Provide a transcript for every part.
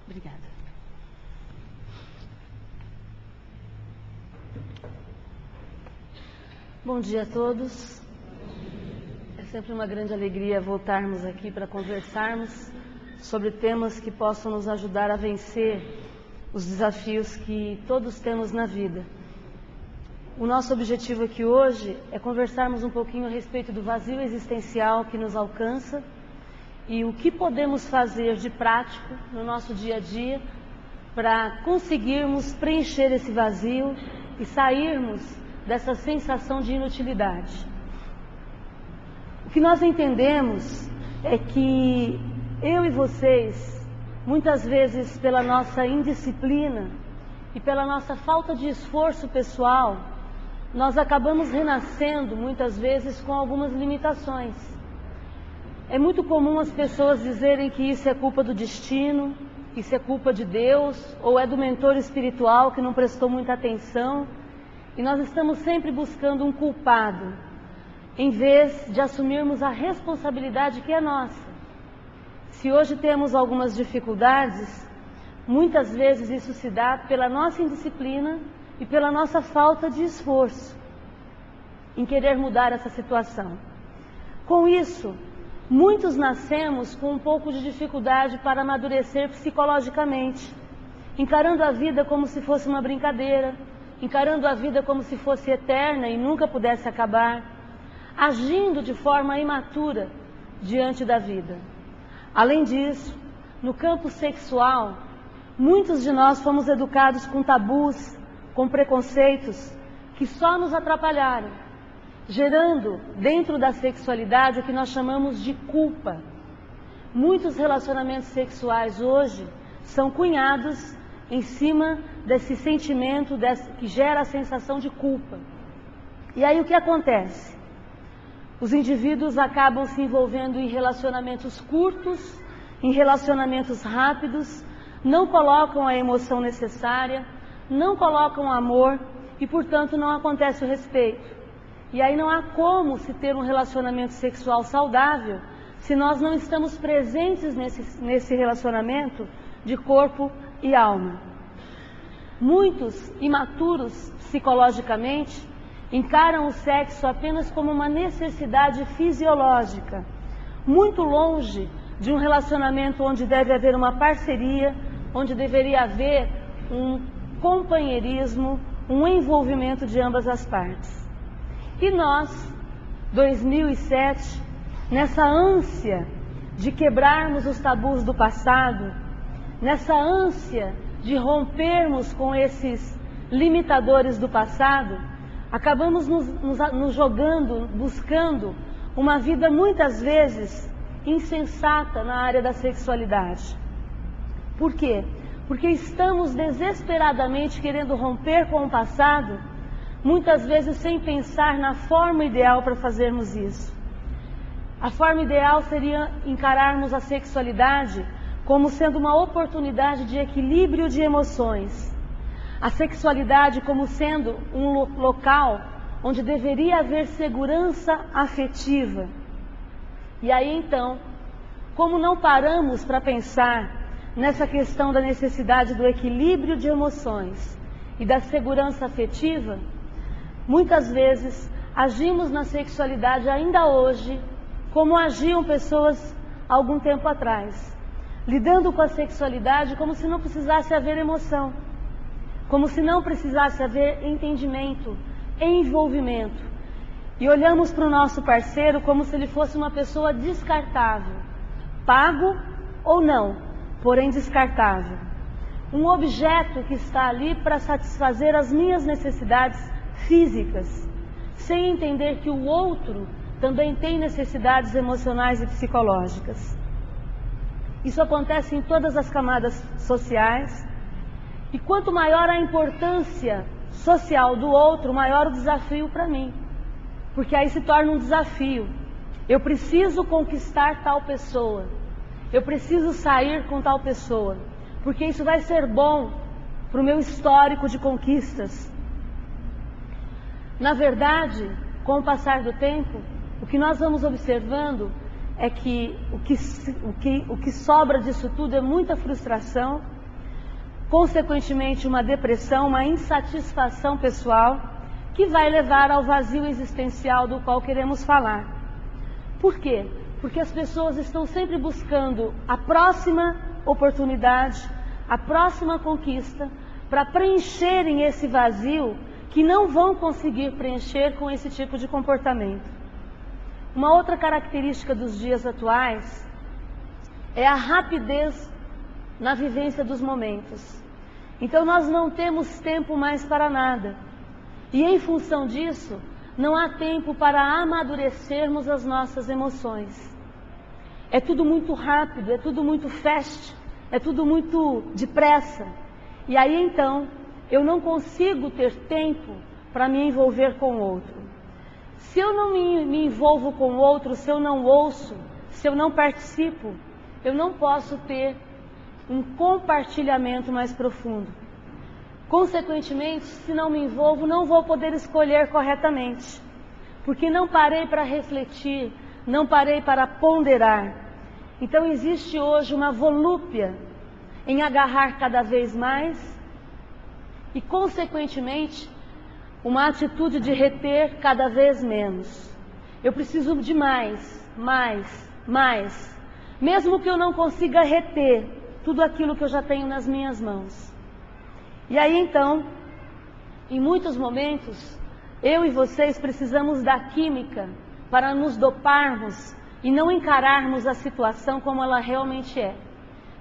Obrigada. Bom dia a todos. É sempre uma grande alegria voltarmos aqui para conversarmos sobre temas que possam nos ajudar a vencer os desafios que todos temos na vida. O nosso objetivo aqui hoje é conversarmos um pouquinho a respeito do vazio existencial que nos alcança e o que podemos fazer de prático no nosso dia a dia para conseguirmos preencher esse vazio e sairmos dessa sensação de inutilidade. O que nós entendemos é que eu e vocês, muitas vezes pela nossa indisciplina e pela nossa falta de esforço pessoal, nós acabamos renascendo muitas vezes com algumas limitações. É muito comum as pessoas dizerem que isso é culpa do destino, isso é culpa de Deus, ou é do mentor espiritual que não prestou muita atenção. E nós estamos sempre buscando um culpado, em vez de assumirmos a responsabilidade que é nossa. Se hoje temos algumas dificuldades, muitas vezes isso se dá pela nossa indisciplina e pela nossa falta de esforço em querer mudar essa situação. Com isso, muitos nascemos com um pouco de dificuldade para amadurecer psicologicamente, encarando a vida como se fosse uma brincadeira, encarando a vida como se fosse eterna e nunca pudesse acabar, agindo de forma imatura diante da vida. Além disso, no campo sexual, muitos de nós fomos educados com tabus, com preconceitos que só nos atrapalharam, gerando dentro da sexualidade o que nós chamamos de culpa. Muitos relacionamentos sexuais hoje são cunhados em cima desse sentimento que gera a sensação de culpa. E aí o que acontece? Os indivíduos acabam se envolvendo em relacionamentos curtos, em relacionamentos rápidos, não colocam a emoção necessária, não colocam amor e, portanto, não acontece o respeito. E aí não há como se ter um relacionamento sexual saudável se nós não estamos presentes nesse relacionamento de corpo e alma. Muitos imaturos psicologicamente encaram o sexo apenas como uma necessidade fisiológica, muito longe de um relacionamento onde deve haver uma parceria, onde deveria haver um companheirismo, um envolvimento de ambas as partes. E nós, 2007, nessa ânsia de quebrarmos os tabus do passado, nessa ânsia de rompermos com esses limitadores do passado, acabamos nos jogando, buscando uma vida muitas vezes insensata na área da sexualidade. Por quê? Porque estamos desesperadamente querendo romper com o passado, muitas vezes sem pensar na forma ideal para fazermos isso. A forma ideal seria encararmos a sexualidade como sendo uma oportunidade de equilíbrio de emoções. A sexualidade como sendo um local onde deveria haver segurança afetiva. E aí então, como não paramos para pensar nessa questão da necessidade do equilíbrio de emoções e da segurança afetiva, muitas vezes agimos na sexualidade ainda hoje como agiam pessoas algum tempo atrás, lidando com a sexualidade como se não precisasse haver emoção, como se não precisasse haver entendimento, envolvimento. E olhamos para o nosso parceiro como se ele fosse uma pessoa descartável, pago ou não, porém descartável. Um objeto que está ali para satisfazer as minhas necessidades físicas, sem entender que o outro também tem necessidades emocionais e psicológicas. Isso acontece em todas as camadas sociais, e quanto maior a importância social do outro, maior o desafio para mim. Porque aí se torna um desafio. Eu preciso conquistar tal pessoa. Eu preciso sair com tal pessoa. Porque isso vai ser bom para o meu histórico de conquistas. Na verdade, com o passar do tempo, o que nós vamos observando é que o que sobra disso tudo é muita frustração consequentemente uma depressão, uma insatisfação pessoal, que vai levar ao vazio existencial do qual queremos falar. Por quê? Porque as pessoas estão sempre buscando a próxima oportunidade, a próxima conquista, para preencherem esse vazio que não vão conseguir preencher com esse tipo de comportamento. Uma outra característica dos dias atuais é a rapidez na vivência dos momentos. Então nós não temos tempo mais para nada. E em função disso, não há tempo para amadurecermos as nossas emoções. É tudo muito rápido, é tudo muito fast, é tudo muito depressa. E aí então, eu não consigo ter tempo para me envolver com o outro. Se eu não me envolvo com o outro, se eu não ouço, se eu não participo, eu não posso ter um compartilhamento mais profundo. Consequentemente, se não me envolvo, não vou poder escolher corretamente, porque não parei para refletir, não parei para ponderar. Então existe hoje uma volúpia em agarrar cada vez mais e, consequentemente, uma atitude de reter cada vez menos. Eu preciso de mais, mesmo que eu não consiga reter tudo aquilo que eu já tenho nas minhas mãos. E aí então, em muitos momentos, eu e vocês precisamos da química para nos doparmos e não encararmos a situação como ela realmente é.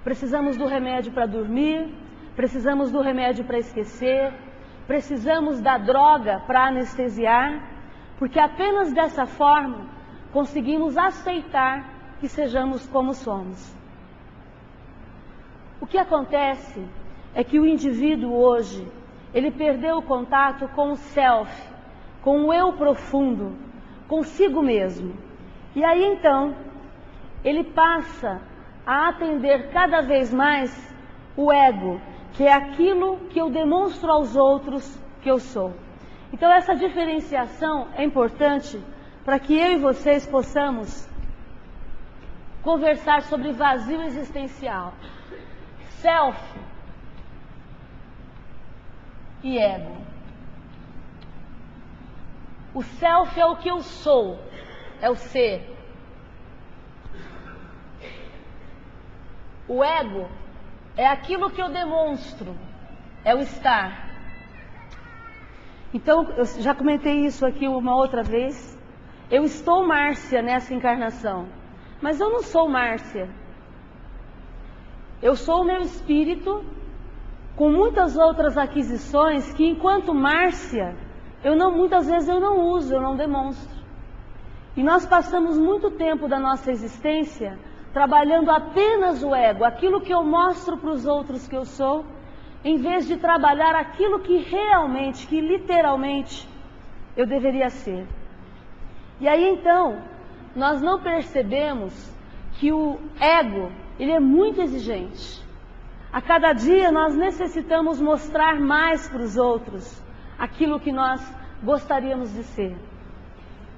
Precisamos do remédio para dormir, precisamos do remédio para esquecer, precisamos da droga para anestesiar, porque apenas dessa forma conseguimos aceitar que sejamos como somos. O que acontece é que o indivíduo hoje, ele perdeu o contato com o self, com o eu profundo, consigo mesmo. E aí então, ele passa a atender cada vez mais o ego, que é aquilo que eu demonstro aos outros que eu sou. Então essa diferenciação é importante para que eu e vocês possamos conversar sobre vazio existencial, self e ego. O self é o que eu sou, é o ser. O ego é aquilo que eu demonstro, é o estar. Então, eu já comentei isso aqui uma outra vez. Eu estou Márcia nessa encarnação, mas eu não sou Márcia. Eu sou o meu espírito com muitas outras aquisições que, enquanto Márcia, muitas vezes eu não uso, eu não demonstro. E nós passamos muito tempo da nossa existência trabalhando apenas o ego, aquilo que eu mostro para os outros que eu sou, em vez de trabalhar aquilo que realmente, que literalmente eu deveria ser. E aí então, nós não percebemos que o ego, ele é muito exigente. A cada dia nós necessitamos mostrar mais para os outros aquilo que nós gostaríamos de ser.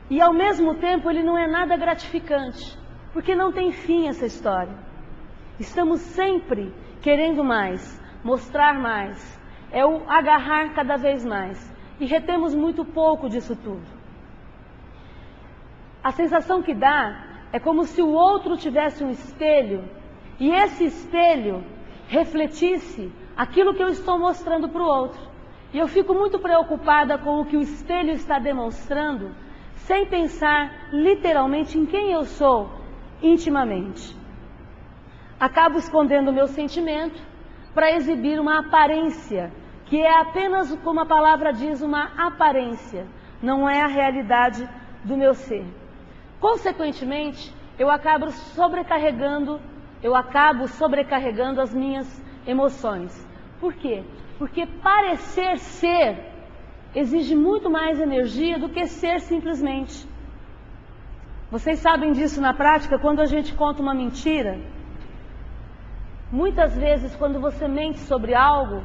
E ao mesmo tempo ele não é nada gratificante, porque não tem fim essa história. Estamos sempre querendo mais, mostrar mais, é o agarrar cada vez mais. E retemos muito pouco disso tudo. A sensação que dá é como se o outro tivesse um espelho e esse espelho refletisse aquilo que eu estou mostrando para o outro. E eu fico muito preocupada com o que o espelho está demonstrando, sem pensar literalmente em quem eu sou intimamente. Acabo escondendo o meu sentimento para exibir uma aparência, que é apenas, como a palavra diz, uma aparência, não é a realidade do meu ser. Consequentemente, eu acabo sobrecarregando as minhas emoções. Por quê? Porque parecer ser exige muito mais energia do que ser simplesmente. Vocês sabem disso na prática, quando a gente conta uma mentira. Muitas vezes, quando você mente sobre algo,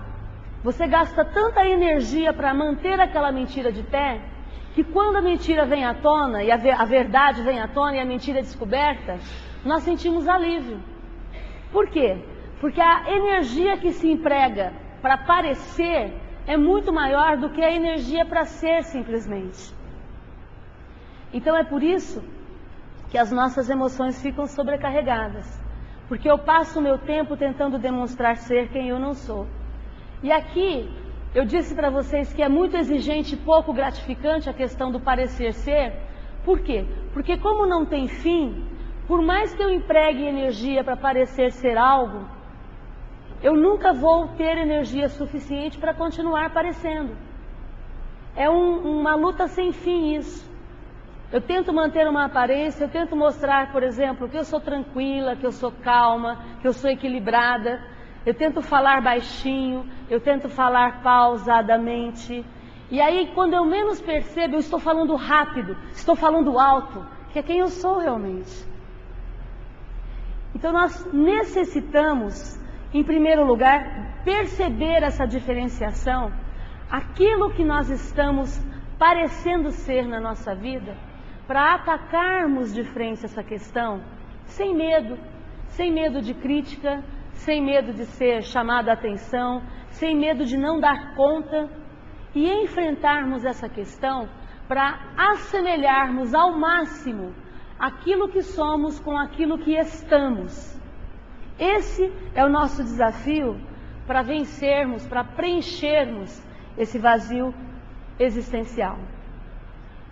você gasta tanta energia para manter aquela mentira de pé, que quando a mentira vem à tona, e a verdade vem à tona e a mentira é descoberta, nós sentimos alívio. Por quê? Porque a energia que se emprega para parecer é muito maior do que a energia para ser simplesmente. Então é por isso que as nossas emoções ficam sobrecarregadas. Porque eu passo o meu tempo tentando demonstrar ser quem eu não sou. E aqui eu disse para vocês que é muito exigente e pouco gratificante a questão do parecer ser. Por quê? Porque como não tem fim, por mais que eu empregue energia para parecer ser algo, eu nunca vou ter energia suficiente para continuar parecendo. É uma luta sem fim isso. Eu tento manter uma aparência, eu tento mostrar, por exemplo, que eu sou tranquila, que eu sou calma, que eu sou equilibrada. Eu tento falar baixinho, eu tento falar pausadamente. E aí, quando eu menos percebo, eu estou falando rápido, estou falando alto, que é quem eu sou realmente. Então nós necessitamos, em primeiro lugar, perceber essa diferenciação, aquilo que nós estamos parecendo ser na nossa vida, para atacarmos de frente essa questão, sem medo de crítica, sem medo de ser chamado a atenção, sem medo de não dar conta, e enfrentarmos essa questão para assemelharmos ao máximo aquilo que somos com aquilo que estamos. Esse é o nosso desafio para vencermos, para preenchermos esse vazio existencial.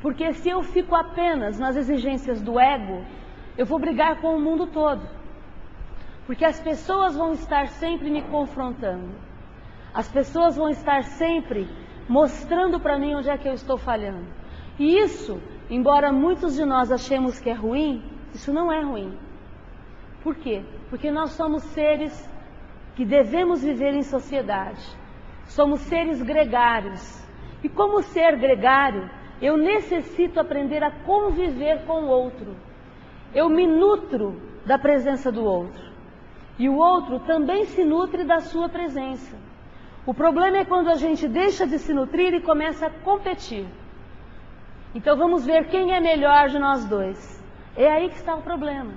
Porque se eu fico apenas nas exigências do ego, eu vou brigar com o mundo todo. Porque as pessoas vão estar sempre me confrontando. As pessoas vão estar sempre mostrando para mim onde é que eu estou falhando. E isso, embora muitos de nós achemos que é ruim, isso não é ruim. Por quê? Porque nós somos seres que devemos viver em sociedade. Somos seres gregários. E como ser gregário, eu necessito aprender a conviver com o outro. Eu me nutro da presença do outro. E o outro também se nutre da sua presença. O problema é quando a gente deixa de se nutrir e começa a competir. Então vamos ver quem é melhor de nós dois. É aí que está o problema.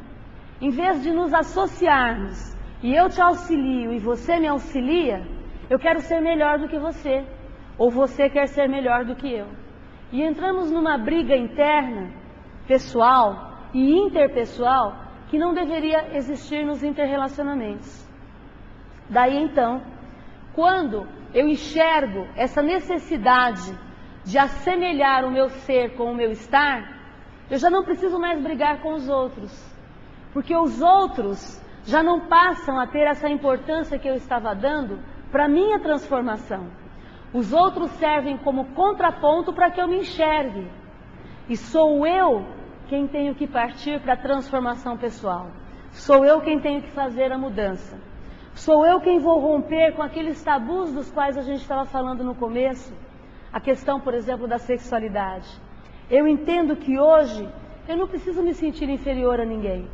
Em vez de nos associarmos, e eu te auxilio e você me auxilia, eu quero ser melhor do que você. Ou você quer ser melhor do que eu. E entramos numa briga interna, pessoal e interpessoal, que não deveria existir nos interrelacionamentos. Daí então, quando eu enxergo essa necessidade de assemelhar o meu ser com o meu estar, eu já não preciso mais brigar com os outros. Porque os outros já não passam a ter essa importância que eu estava dando para a minha transformação. Os outros servem como contraponto para que eu me enxergue. E sou eu quem tenho que partir para a transformação pessoal. Sou eu quem tenho que fazer a mudança. Sou eu quem vou romper com aqueles tabus dos quais a gente estava falando no começo. A questão, por exemplo, da sexualidade. Eu entendo que hoje eu não preciso me sentir inferior a ninguém.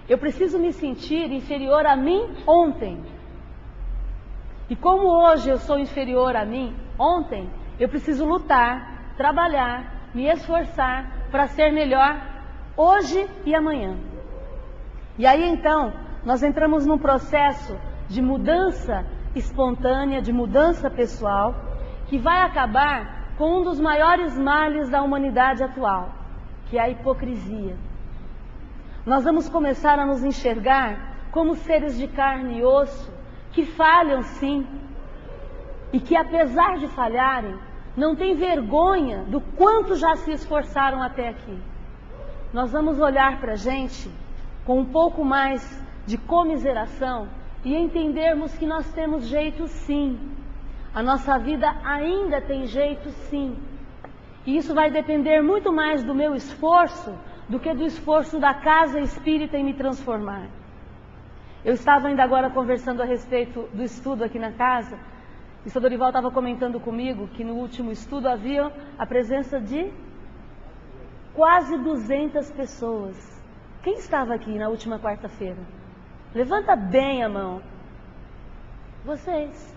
Eu preciso me sentir inferior a mim ontem. E como hoje eu sou inferior a mim ontem, eu preciso lutar, trabalhar, me esforçar para ser melhor hoje e amanhã. E aí então, nós entramos num processo de mudança espontânea, de mudança pessoal, que vai acabar com um dos maiores males da humanidade atual, que é a hipocrisia. Nós vamos começar a nos enxergar como seres de carne e osso, que falham sim, e que apesar de falharem, não têm vergonha do quanto já se esforçaram até aqui. Nós vamos olhar para a gente com um pouco mais de comiseração e entendermos que nós temos jeito sim. A nossa vida ainda tem jeito sim. E isso vai depender muito mais do meu esforço do que do esforço da casa espírita em me transformar. Eu estava ainda agora conversando a respeito do estudo aqui na casa, e o Sr. Dorival estava comentando comigo que no último estudo havia a presença de quase 200 pessoas. Quem estava aqui na última quarta-feira? Levanta bem a mão. Vocês.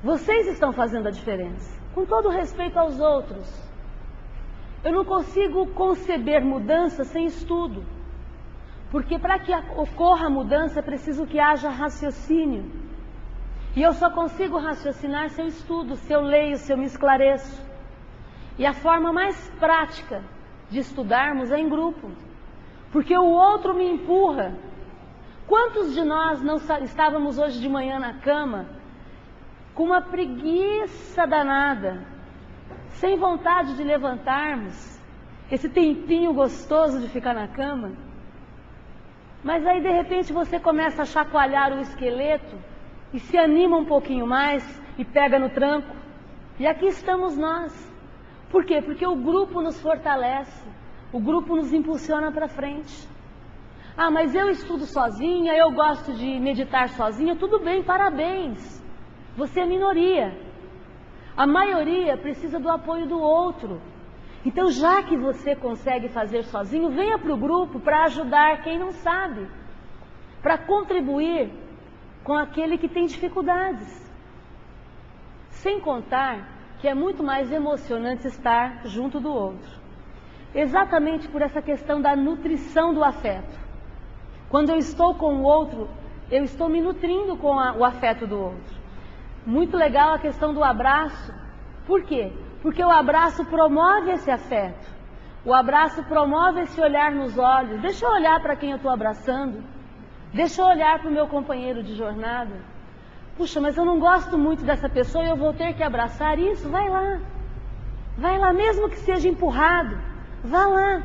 Vocês estão fazendo a diferença, com todo respeito aos outros. Eu não consigo conceber mudança sem estudo. Porque para que ocorra a mudança é preciso que haja raciocínio. E eu só consigo raciocinar se eu estudo, se eu leio, se eu me esclareço. E a forma mais prática de estudarmos é em grupo. Porque o outro me empurra. Quantos de nós não estávamos hoje de manhã na cama com uma preguiça danada, sem vontade de levantarmos, esse tempinho gostoso de ficar na cama? Mas aí de repente você começa a chacoalhar o esqueleto e se anima um pouquinho mais e pega no tranco. E aqui estamos nós. Por quê? Porque o grupo nos fortalece, o grupo nos impulsiona para frente. Ah, mas eu estudo sozinha, eu gosto de meditar sozinha, tudo bem, parabéns. Você é minoria. A maioria precisa do apoio do outro. Então, já que você consegue fazer sozinho, venha para o grupo para ajudar quem não sabe, para contribuir com aquele que tem dificuldades. Sem contar que é muito mais emocionante estar junto do outro. Exatamente por essa questão da nutrição do afeto. Quando eu estou com o outro, eu estou me nutrindo com o afeto do outro. Muito legal a questão do abraço. Por quê? Porque o abraço promove esse afeto. O abraço promove esse olhar nos olhos. Deixa eu olhar para quem eu estou abraçando. Deixa eu olhar para o meu companheiro de jornada. Puxa, mas eu não gosto muito dessa pessoa e eu vou ter que abraçar isso. Vai lá. Vai lá, mesmo que seja empurrado. Vá lá.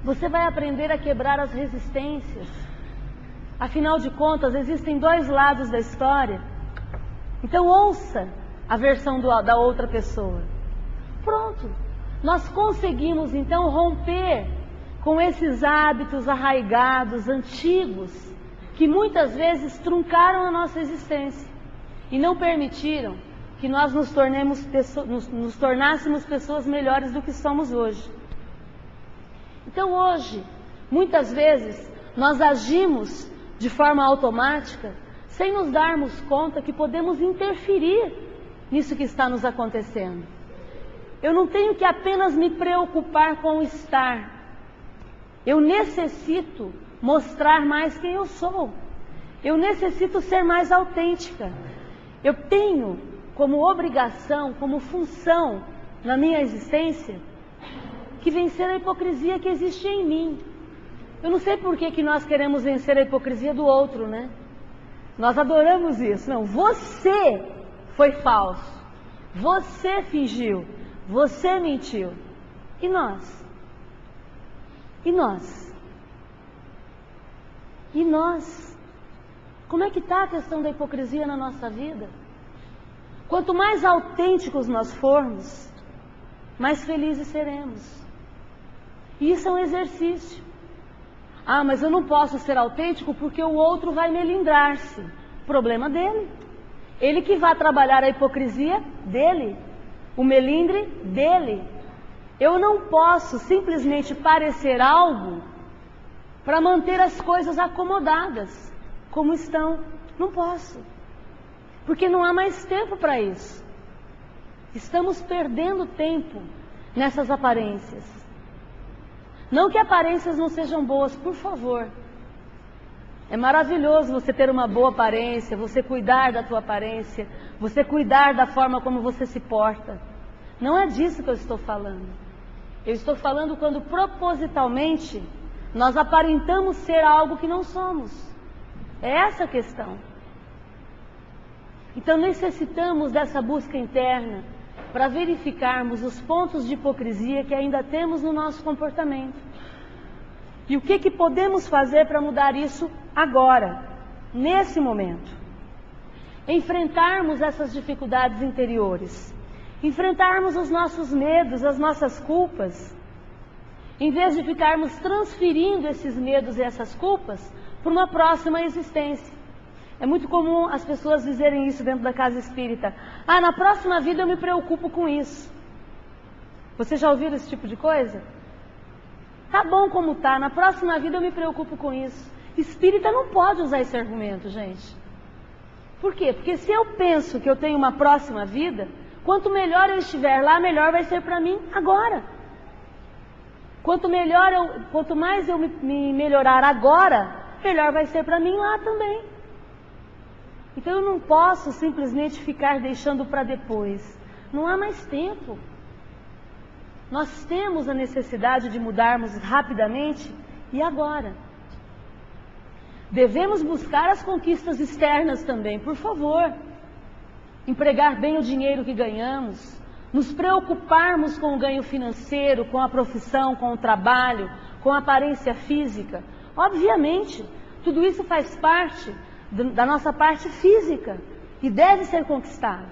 Você vai aprender a quebrar as resistências. Afinal de contas, existem dois lados da história. Então ouça a versão da outra pessoa. Pronto. Nós conseguimos então romper com esses hábitos arraigados, antigos, que muitas vezes truncaram a nossa existência e não permitiram que nós nos tornássemos pessoas melhores do que somos hoje. Então hoje, muitas vezes, nós agimos de forma automática, sem nos darmos conta que podemos interferir nisso que está nos acontecendo. Eu não tenho que apenas me preocupar com o estar. Eu necessito mostrar mais quem eu sou. Eu necessito ser mais autêntica. Eu tenho como obrigação, como função na minha existência, que vencer a hipocrisia que existe em mim. Eu não sei por que nós queremos vencer a hipocrisia do outro, né? Nós adoramos isso. Não, você foi falso. Você fingiu. Você mentiu. E nós? E nós? E nós? Como é que está a questão da hipocrisia na nossa vida? Quanto mais autênticos nós formos, mais felizes seremos. E isso é um exercício. Ah, mas eu não posso ser autêntico porque o outro vai melindrar-se. Problema dele. Ele que vai trabalhar a hipocrisia dele. O melindre dele. Eu não posso simplesmente parecer algo para manter as coisas acomodadas como estão. Não posso. Porque não há mais tempo para isso. Estamos perdendo tempo nessas aparências. Não que aparências não sejam boas, por favor. É maravilhoso você ter uma boa aparência, você cuidar da tua aparência, você cuidar da forma como você se porta. Não é disso que eu estou falando. Eu estou falando quando propositalmente nós aparentamos ser algo que não somos. É essa a questão. Então necessitamos dessa busca interna para verificarmos os pontos de hipocrisia que ainda temos no nosso comportamento. E o que podemos fazer para mudar isso agora, nesse momento? Enfrentarmos essas dificuldades interiores, enfrentarmos os nossos medos, as nossas culpas, em vez de ficarmos transferindo esses medos e essas culpas para uma próxima existência. É muito comum as pessoas dizerem isso dentro da casa espírita. Ah, na próxima vida eu me preocupo com isso. Vocês já ouviram esse tipo de coisa? Tá bom como tá, na próxima vida eu me preocupo com isso. Espírita não pode usar esse argumento, gente. Por quê? Porque se eu penso que eu tenho uma próxima vida, quanto melhor eu estiver lá, melhor vai ser para mim agora. Quanto mais eu me melhorar agora, melhor vai ser para mim lá também. Então eu não posso simplesmente ficar deixando para depois. Não há mais tempo. Nós temos a necessidade de mudarmos rapidamente e agora. Devemos buscar as conquistas externas também, por favor. Empregar bem o dinheiro que ganhamos, nos preocuparmos com o ganho financeiro, com a profissão, com o trabalho, com a aparência física. Obviamente, tudo isso faz parte da nossa parte física e deve ser conquistado.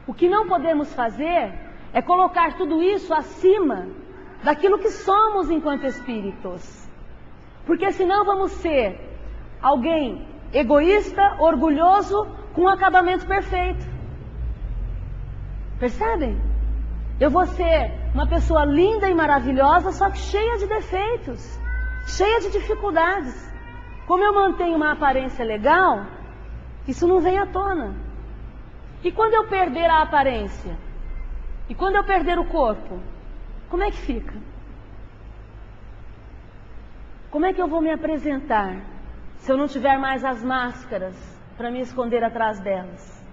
O que não podemos fazer é colocar tudo isso acima daquilo que somos enquanto espíritos. Porque senão vamos ser alguém egoísta, orgulhoso, com um acabamento perfeito. Percebem? Eu vou ser uma pessoa linda e maravilhosa, só que cheia de defeitos, cheia de dificuldades. Como eu mantenho uma aparência legal, isso não vem à tona. E quando eu perder a aparência? E quando eu perder o corpo? Como é que fica? Como é que eu vou me apresentar se eu não tiver mais as máscaras para me esconder atrás delas?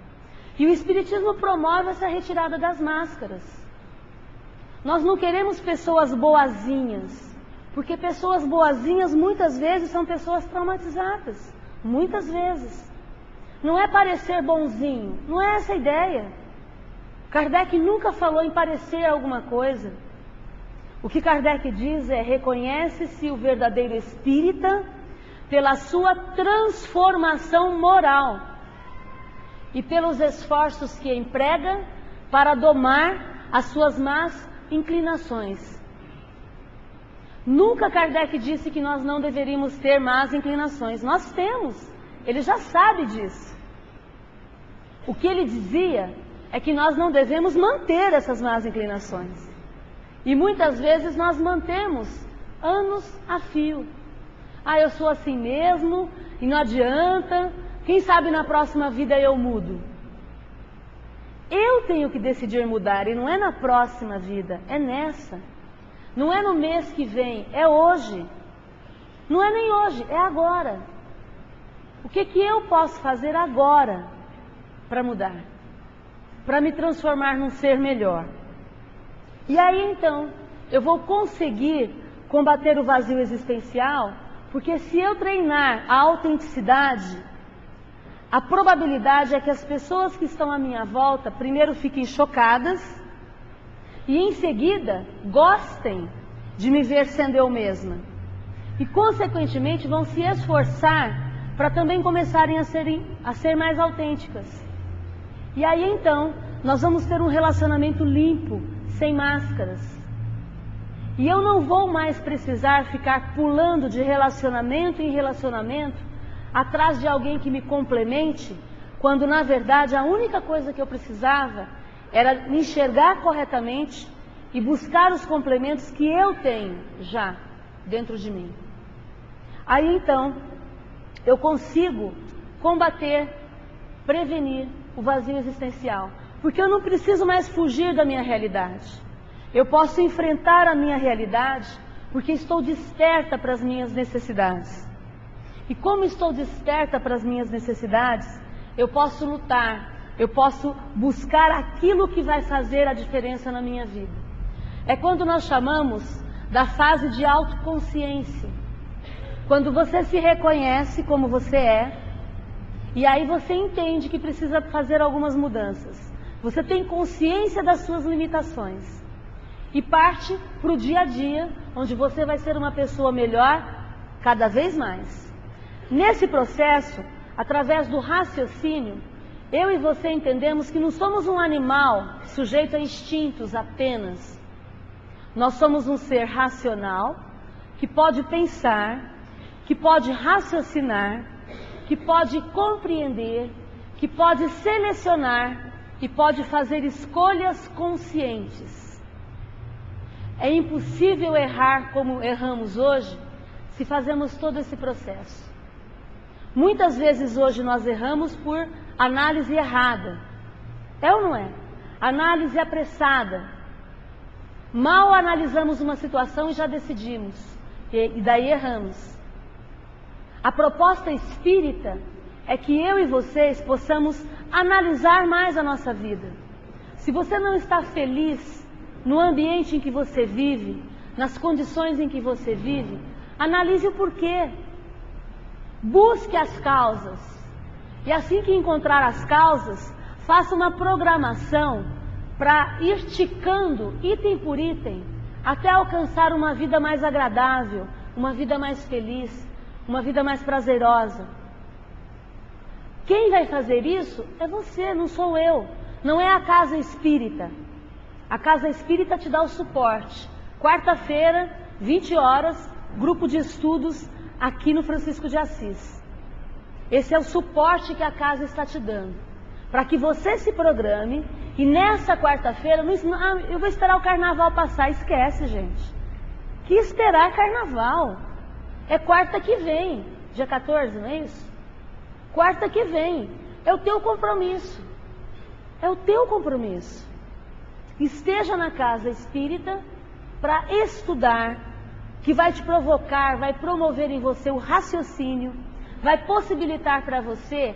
E o Espiritismo promove essa retirada das máscaras. Nós não queremos pessoas boazinhas, porque pessoas boazinhas muitas vezes são pessoas traumatizadas. Muitas vezes. Não é parecer bonzinho, não é essa a ideia. Kardec nunca falou em parecer alguma coisa. O que Kardec diz é: reconhece-se o verdadeiro espírita pela sua transformação moral e pelos esforços que emprega para domar as suas más inclinações. Nunca Kardec disse que nós não deveríamos ter más inclinações. Nós temos, ele já sabe disso. O que ele dizia é que nós não devemos manter essas más inclinações. E muitas vezes nós mantemos anos a fio. Ah, eu sou assim mesmo e não adianta. Quem sabe na próxima vida eu mudo. Eu tenho que decidir mudar e não é na próxima vida, é nessa. Não é no mês que vem, é hoje. Não é nem hoje, é agora. O que eu posso fazer agora para mudar? Para me transformar num ser melhor. E aí então, eu vou conseguir combater o vazio existencial, porque se eu treinar a autenticidade, a probabilidade é que as pessoas que estão à minha volta primeiro fiquem chocadas e em seguida gostem de me ver sendo eu mesma. E consequentemente vão se esforçar para também começarem a ser mais autênticas. E aí então nós vamos ter um relacionamento limpo, sem máscaras. E eu não vou mais precisar ficar pulando de relacionamento em relacionamento atrás de alguém que me complemente, quando na verdade a única coisa que eu precisava era me enxergar corretamente e buscar os complementos que eu tenho já dentro de mim. Aí então eu consigo combater, prevenir o vazio existencial, porque eu não preciso mais fugir da minha realidade. Eu posso enfrentar a minha realidade porque estou desperta para as minhas necessidades. E como estou desperta para as minhas necessidades, eu posso lutar, eu posso buscar aquilo que vai fazer a diferença na minha vida. É quando nós chamamos da fase de autoconsciência. Quando você se reconhece como você é, e aí você entende que precisa fazer algumas mudanças. Você tem consciência das suas limitações. E parte para o dia a dia, onde você vai ser uma pessoa melhor cada vez mais. Nesse processo, através do raciocínio, eu e você entendemos que não somos um animal sujeito a instintos apenas. Nós somos um ser racional, que pode pensar, que pode raciocinar, que pode compreender, que pode selecionar e pode fazer escolhas conscientes. É impossível errar como erramos hoje se fazemos todo esse processo. Muitas vezes hoje nós erramos por análise errada. É ou não é? Análise apressada. Mal analisamos uma situação e já decidimos, e daí erramos. A proposta espírita é que eu e vocês possamos analisar mais a nossa vida. Se você não está feliz no ambiente em que você vive, nas condições em que você vive, analise o porquê. Busque as causas. E assim que encontrar as causas, faça uma programação para ir ticando item por item, até alcançar uma vida mais agradável, uma vida mais feliz, uma vida mais prazerosa. Quem vai fazer isso é você, não sou eu. Não é a casa espírita. A casa espírita te dá o suporte. Quarta-feira, 20 horas, grupo de estudos aqui no Francisco de Assis. Esse é o suporte que a casa está te dando, para que você se programe e nessa quarta-feira, eu vou esperar o carnaval passar. Esquece, gente. Que esperar carnaval? É quarta que vem, dia 14, não é isso? Quarta que vem. É o teu compromisso. É o teu compromisso. Esteja na casa espírita para estudar, que vai te provocar, vai promover em você o raciocínio, vai possibilitar para você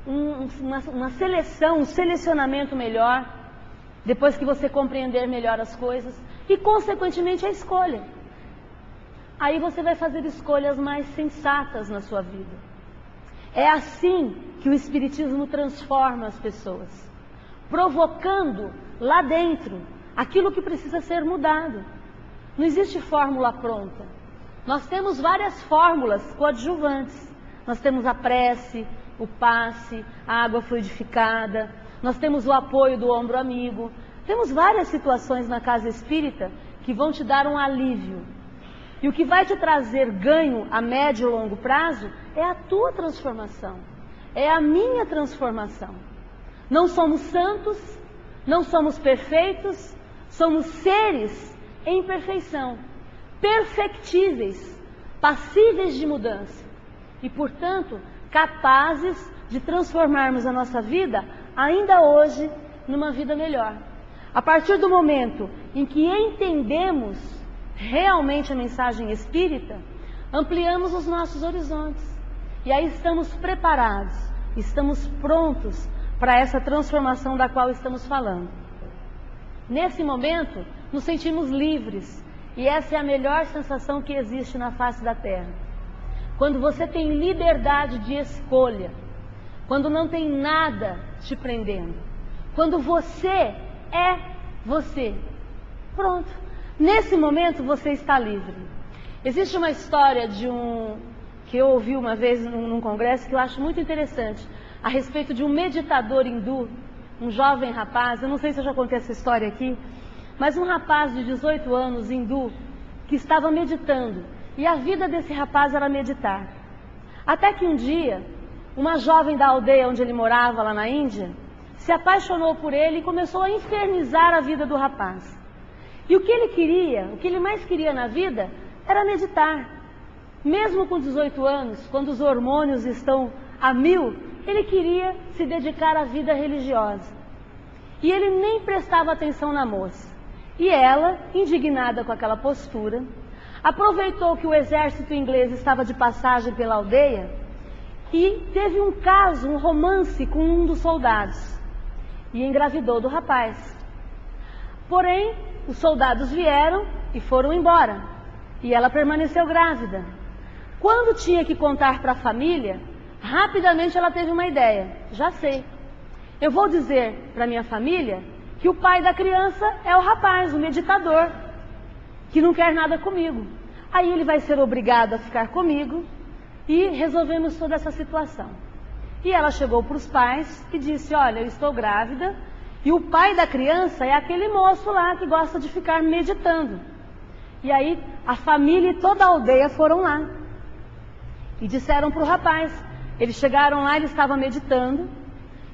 uma seleção, um selecionamento melhor, depois que você compreender melhor as coisas, e consequentemente a escolha. Aí você vai fazer escolhas mais sensatas na sua vida. É assim que o Espiritismo transforma as pessoas, provocando lá dentro aquilo que precisa ser mudado. Não existe fórmula pronta. Nós temos várias fórmulas coadjuvantes. Nós temos a prece, o passe, a água fluidificada, nós temos o apoio do ombro amigo. Temos várias situações na casa espírita que vão te dar um alívio. E o que vai te trazer ganho a médio e longo prazo é a tua transformação, é a minha transformação. Não somos santos, não somos perfeitos, somos seres em perfeição, perfectíveis, passíveis de mudança e, portanto, capazes de transformarmos a nossa vida ainda hoje numa vida melhor. A partir do momento em que entendemos realmente a mensagem espírita, ampliamos os nossos horizontes e aí estamos preparados, estamos prontos para essa transformação da qual estamos falando. Nesse momento, nos sentimos livres e essa é a melhor sensação que existe na face da Terra. Quando você tem liberdade de escolha, quando não tem nada te prendendo, quando você é você, pronto. Nesse momento você está livre. Existe uma história que eu ouvi uma vez num congresso que eu acho muito interessante, a respeito de um meditador hindu, um jovem rapaz, eu não sei se eu já contei essa história aqui, mas um rapaz de 18 anos, hindu, que estava meditando, e a vida desse rapaz era meditar. Até que um dia, uma jovem da aldeia onde ele morava, lá na Índia, se apaixonou por ele e começou a infernizar a vida do rapaz. E o que ele queria, o que ele mais queria na vida, era meditar. Mesmo com 18 anos, quando os hormônios estão a 1000, ele queria se dedicar à vida religiosa. E ele nem prestava atenção na moça. E ela, indignada com aquela postura, aproveitou que o exército inglês estava de passagem pela aldeia e teve um caso, um romance com um dos soldados. E engravidou do rapaz. Porém, os soldados vieram e foram embora. E ela permaneceu grávida. Quando tinha que contar para a família, rapidamente ela teve uma ideia. Já sei. Eu vou dizer para minha família que o pai da criança é o rapaz, o meditador, que não quer nada comigo. Aí ele vai ser obrigado a ficar comigo e resolvemos toda essa situação. E ela chegou para os pais e disse, olha, eu estou grávida e o pai da criança é aquele moço lá que gosta de ficar meditando. E aí a família e toda a aldeia foram lá e disseram para o rapaz. Eles chegaram lá, ele estava meditando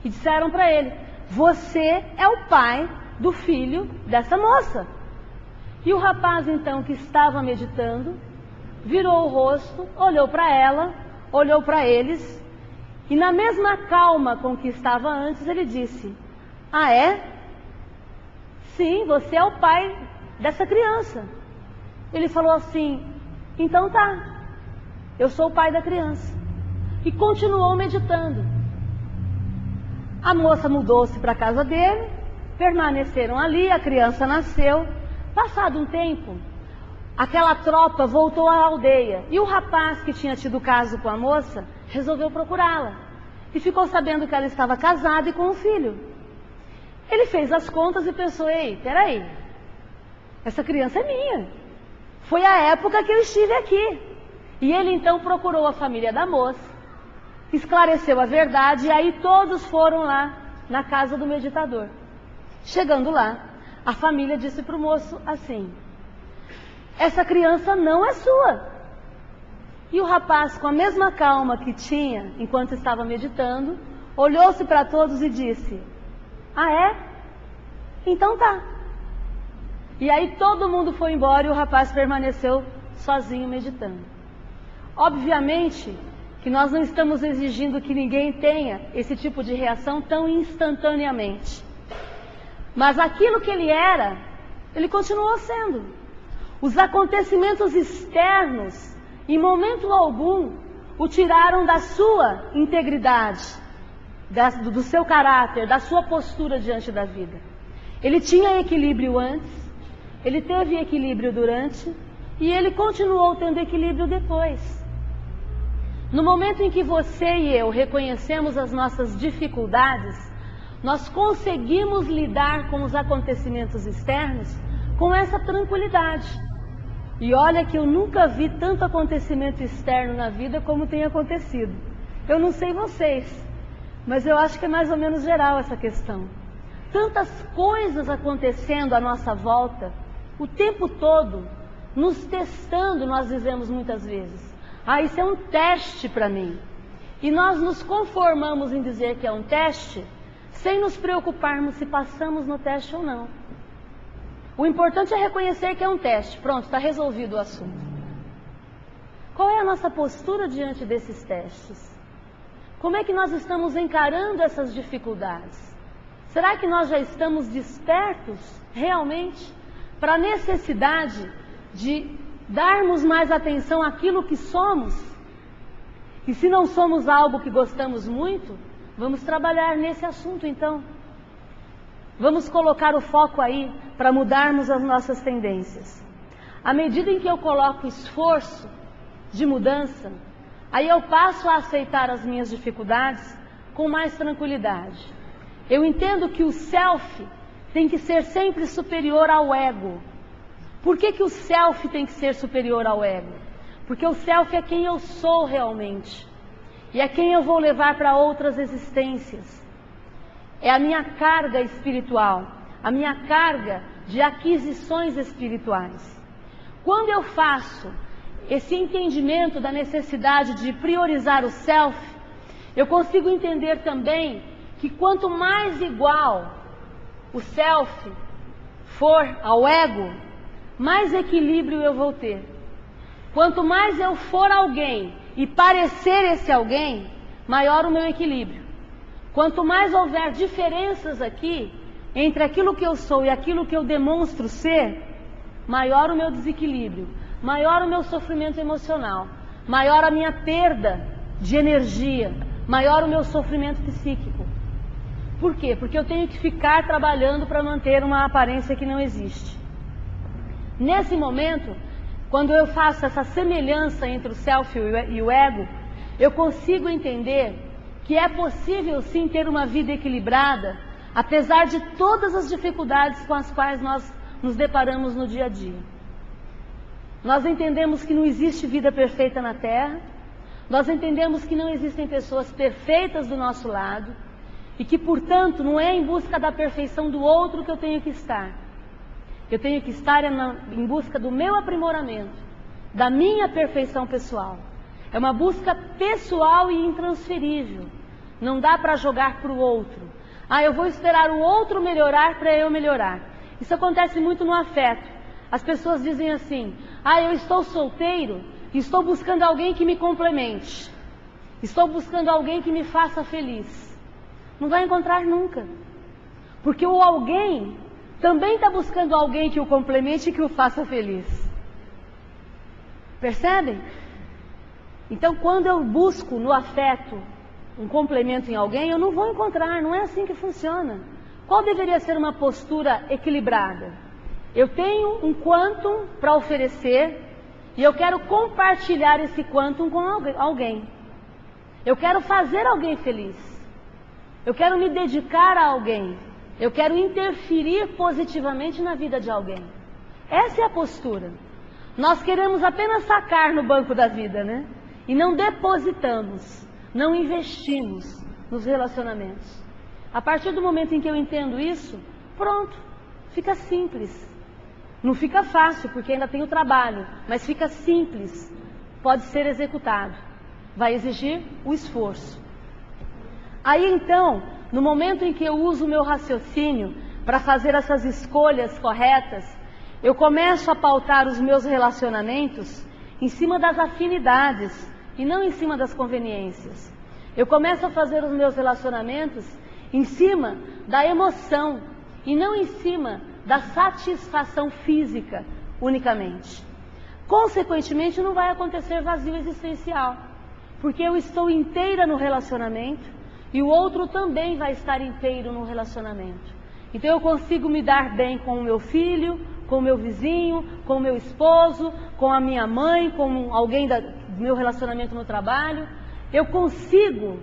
e disseram para ele, você é o pai do filho dessa moça. E o rapaz então que estava meditando, virou o rosto, olhou para ela, olhou para eles e na mesma calma com que estava antes ele disse, ah é? Sim, você é o pai dessa criança. Ele falou assim: então tá, eu sou o pai da criança. E continuou meditando. A moça mudou-se para a casa dele, permaneceram ali, a criança nasceu. Passado um tempo, aquela tropa voltou à aldeia e o rapaz que tinha tido caso com a moça resolveu procurá-la e ficou sabendo que ela estava casada e com um filho. Ele fez as contas e pensou: ei, peraí, essa criança é minha, foi a época que eu estive aqui. E ele então procurou a família da moça, esclareceu a verdade e aí todos foram lá na casa do meditador. Chegando lá, a família disse para o moço assim: essa criança não é sua. E o rapaz, com a mesma calma que tinha enquanto estava meditando, olhou-se para todos e disse: ah, é? Então tá. E aí todo mundo foi embora e o rapaz permaneceu sozinho meditando. Obviamente que nós não estamos exigindo que ninguém tenha esse tipo de reação tão instantaneamente. Mas aquilo que ele era, ele continuou sendo. Os acontecimentos externos, em momento algum, o tiraram da sua integridade, do seu caráter, da sua postura diante da vida. Ele tinha equilíbrio antes, ele teve equilíbrio durante e ele continuou tendo equilíbrio depois. No momento em que você e eu reconhecemos as nossas dificuldades, nós conseguimos lidar com os acontecimentos externos com essa tranquilidade. E olha que eu nunca vi tanto acontecimento externo na vida como tem acontecido. Eu não sei vocês, mas eu acho que é mais ou menos geral essa questão. Tantas coisas acontecendo à nossa volta, o tempo todo, nos testando, nós dizemos muitas vezes: ah, isso é um teste para mim. E nós nos conformamos em dizer que é um teste, sem nos preocuparmos se passamos no teste ou não. O importante é reconhecer que é um teste. Pronto, está resolvido o assunto. Qual é a nossa postura diante desses testes? Como é que nós estamos encarando essas dificuldades? Será que nós já estamos despertos, realmente, para a necessidade de darmos mais atenção àquilo que somos? E se não somos algo que gostamos muito, vamos trabalhar nesse assunto então. Vamos colocar o foco aí para mudarmos as nossas tendências. À medida em que eu coloco esforço de mudança, aí eu passo a aceitar as minhas dificuldades com mais tranquilidade. Eu entendo que o self tem que ser sempre superior ao ego. Por que o self tem que ser superior ao ego? Porque o self é quem eu sou realmente. E é quem eu vou levar para outras existências. É a minha carga espiritual, a minha carga de aquisições espirituais. Quando eu faço esse entendimento da necessidade de priorizar o self, eu consigo entender também que quanto mais igual o self for ao ego, mais equilíbrio eu vou ter. Quanto mais eu for alguém e parecer esse alguém, maior o meu equilíbrio. Quanto mais houver diferenças aqui, entre aquilo que eu sou e aquilo que eu demonstro ser, maior o meu desequilíbrio, maior o meu sofrimento emocional, maior a minha perda de energia, maior o meu sofrimento psíquico. Por quê? Porque eu tenho que ficar trabalhando para manter uma aparência que não existe. Nesse momento, quando eu faço essa semelhança entre o self e o ego, eu consigo entender que é possível sim ter uma vida equilibrada, apesar de todas as dificuldades com as quais nós nos deparamos no dia a dia. Nós entendemos que não existe vida perfeita na Terra, nós entendemos que não existem pessoas perfeitas do nosso lado, e que, portanto, não é em busca da perfeição do outro que eu tenho que estar. Eu tenho que estar em busca do meu aprimoramento, da minha perfeição pessoal. É uma busca pessoal e intransferível. Não dá para jogar para o outro. Ah, eu vou esperar o outro melhorar para eu melhorar. Isso acontece muito no afeto. As pessoas dizem assim: ah, eu estou solteiro e estou buscando alguém que me complemente. Estou buscando alguém que me faça feliz. Não vai encontrar nunca. Porque o alguém também está buscando alguém que o complemente e que o faça feliz. Percebem? Então, quando eu busco no afeto um complemento em alguém, eu não vou encontrar, não é assim que funciona. Qual deveria ser uma postura equilibrada? Eu tenho um quantum para oferecer e eu quero compartilhar esse quantum com alguém. Eu quero fazer alguém feliz. Eu quero me dedicar a alguém. Eu quero interferir positivamente na vida de alguém. Essa é a postura. Nós queremos apenas sacar no banco da vida, né? E não depositamos, não investimos nos relacionamentos. A partir do momento em que eu entendo isso, pronto, fica simples. Não fica fácil, porque ainda tem o trabalho, mas fica simples, pode ser executado. Vai exigir o esforço. Aí então, no momento em que eu uso o meu raciocínio para fazer essas escolhas corretas, eu começo a pautar os meus relacionamentos em cima das afinidades e não em cima das conveniências. Eu começo a fazer os meus relacionamentos em cima da emoção e não em cima da satisfação física unicamente. Consequentemente, não vai acontecer vazio existencial, porque eu estou inteira no relacionamento e o outro também vai estar inteiro no relacionamento. Então eu consigo me dar bem com o meu filho, com o meu vizinho, com o meu esposo, com a minha mãe, com alguém do meu relacionamento no trabalho. Eu consigo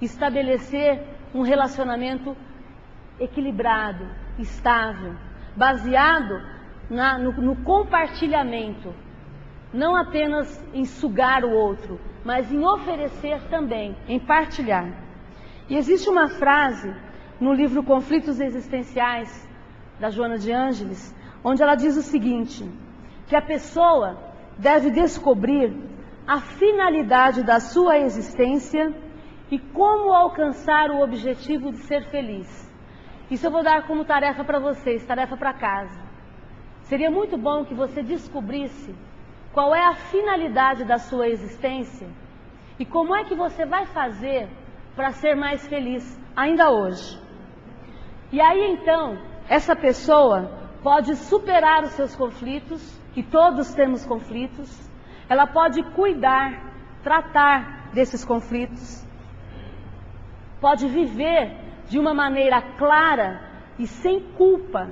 estabelecer um relacionamento equilibrado, estável, baseado no compartilhamento, não apenas em sugar o outro, mas em oferecer também, em partilhar. E existe uma frase no livro Conflitos Existenciais, da Joana de Ângeles, onde ela diz o seguinte, que a pessoa deve descobrir a finalidade da sua existência e como alcançar o objetivo de ser feliz. Isso eu vou dar como tarefa para vocês, tarefa para casa. Seria muito bom que você descobrisse qual é a finalidade da sua existência e como é que você vai fazer para ser mais feliz ainda hoje. E aí então, essa pessoa pode superar os seus conflitos, e todos temos conflitos, ela pode cuidar, tratar desses conflitos, pode viver de uma maneira clara e sem culpa,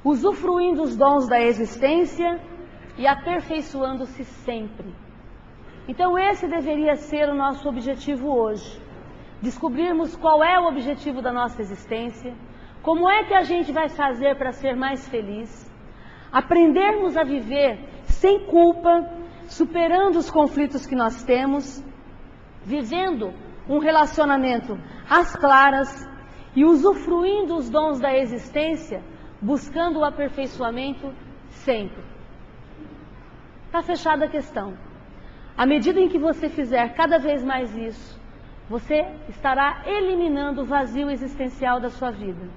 usufruindo os dons da existência e aperfeiçoando-se sempre. Então esse deveria ser o nosso objetivo hoje. Descobrirmos qual é o objetivo da nossa existência, como é que a gente vai fazer para ser mais feliz, aprendermos a viver sem culpa, superando os conflitos que nós temos, vivendo um relacionamento às claras e usufruindo os dons da existência, buscando o aperfeiçoamento sempre. Está fechada a questão. À medida em que você fizer cada vez mais isso, você estará eliminando o vazio existencial da sua vida.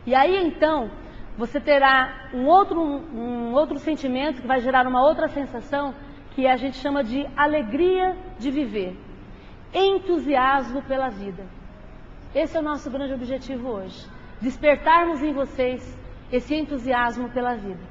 E aí então, você terá um outro sentimento que vai gerar uma outra sensação, que a gente chama de alegria de viver. Entusiasmo pela vida. Esse é o nosso grande objetivo hoje. Despertarmos em vocês esse entusiasmo pela vida.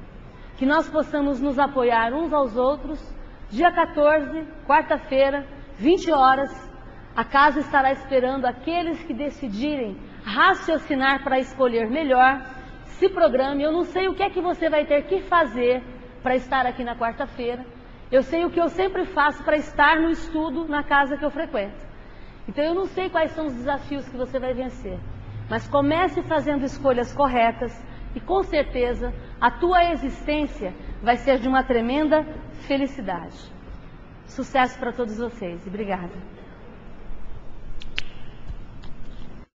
Que nós possamos nos apoiar uns aos outros. Dia 14, quarta-feira, 20 horas, a casa estará esperando aqueles que decidirem raciocinar para escolher melhor. Se programe. Eu não sei o que é que você vai ter que fazer para estar aqui na quarta-feira. Eu sei o que eu sempre faço para estar no estudo na casa que eu frequento. Então eu não sei quais são os desafios que você vai vencer. Mas comece fazendo escolhas corretas e com certeza a tua existência vai ser de uma tremenda felicidade. Sucesso para todos vocês e obrigada.